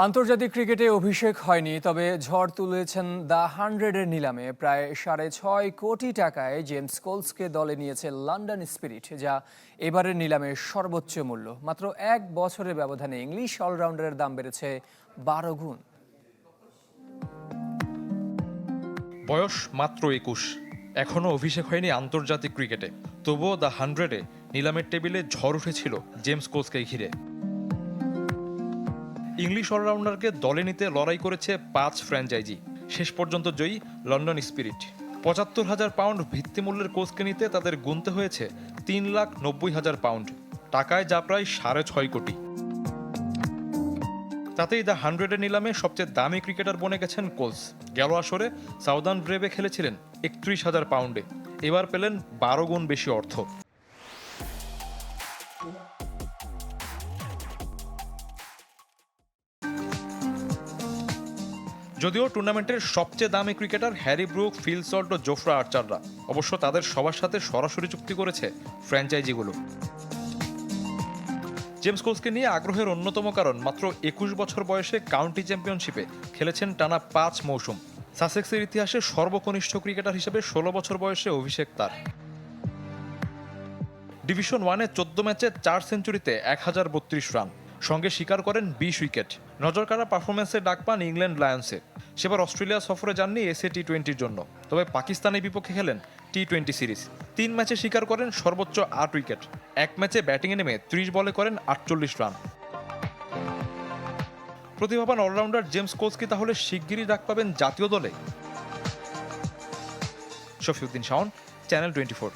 আন্তর্জাতিক ক্রিকেটে অভিষেক হয়নি, তবে ঝড় তুলেছেন দ্য 100-এর নিলামে। প্রায় 6.5 কোটি টাকায় জেমস কোলসকে দলে নিয়েছে লন্ডন স্পিরিট, যা এবারের নিলামের সর্বোচ্চ মূল্য। মাত্র এক বছরের ব্যবধানে ইংলিশ অলরাউন্ডারের দাম বেড়েছে 12 গুণ। বয়স মাত্র 21, এখনও অভিষেক হয়নি আন্তর্জাতিক ক্রিকেটে। তবুও দ্য 100-এ নিলামের টেবিলে ঝড় উঠেছিল জেমস কোলসকে ঘিরে। ইংলিশ অলরাউন্ডারকে দলে নিতে লড়াই করেছে 5 ফ্র্যাঞ্চাইজি। শেষ পর্যন্ত জয়ী লন্ডন স্পিরিট। 75,000 পাউন্ড ভিত্তিমূল্যের কোচকে নিতে তাদের গুনতে হয়েছে 3,90,000 পাউন্ড, টাকায় যা প্রায় 6.5 কোটি। তাতেই দ্য 100-এর নিলামে সবচেয়ে দামি ক্রিকেটার বনে গেছেন কোলস। গেল আসরে সাউদার্ন ব্রেভে খেলেছিলেন 31,000 পাউন্ডে, এবার পেলেন 12 গুণ বেশি অর্থ। যদিও টুর্নামেন্টের সবচেয়ে দামি cricketer Harry Brook, Phil Salt ও জোফরা আর্চাররা, অবশ্য তাদের সবার সাথে সরাসরি চুক্তি করেছে ফ্র্যাঞ্চাইজিগুলো। জেমস কোলসকে নিয়ে আগ্রহের অন্যতম কারণ মাত্র 21 বছর বয়সে কাউন্টি চ্যাম্পিয়নশিপে খেলেছেন টানা 5 মৌসুম। সাসেক্সের ইতিহাসে সর্বকনিষ্ঠ ক্রিকেটার হিসেবে 16 বছর বয়সে অভিষেক তার। ডিভিশন 1-এ 14 ম্যাচে 4 সেঞ্চুরিতে 1032 রান, সঙ্গে শিকার করেন 20 উইকেট। নজরকাড়া পারফরমেন্সে ডাক পান ইংল্যান্ড লায়ন্সে। সেবার অস্ট্রেলিয়া সফরে যাননি এসএ টি20-র জন্য, তবে পাকিস্তানের বিপক্ষে খেলেন টি20 সিরিজ। 3 ম্যাচে শিকার করেন সর্বোচ্চ 8 উইকেট। এক ম্যাচে ব্যাটিংয়ে নেমে 30 বলে করেন 48 রান। প্রতিভাবান অলরাউন্ডার জেমস কোলস কি তাহলে শিগগিরই ডাক পাবেন জাতীয় দলে? শফিউদ্দিন শাওন, চ্যানেল 24।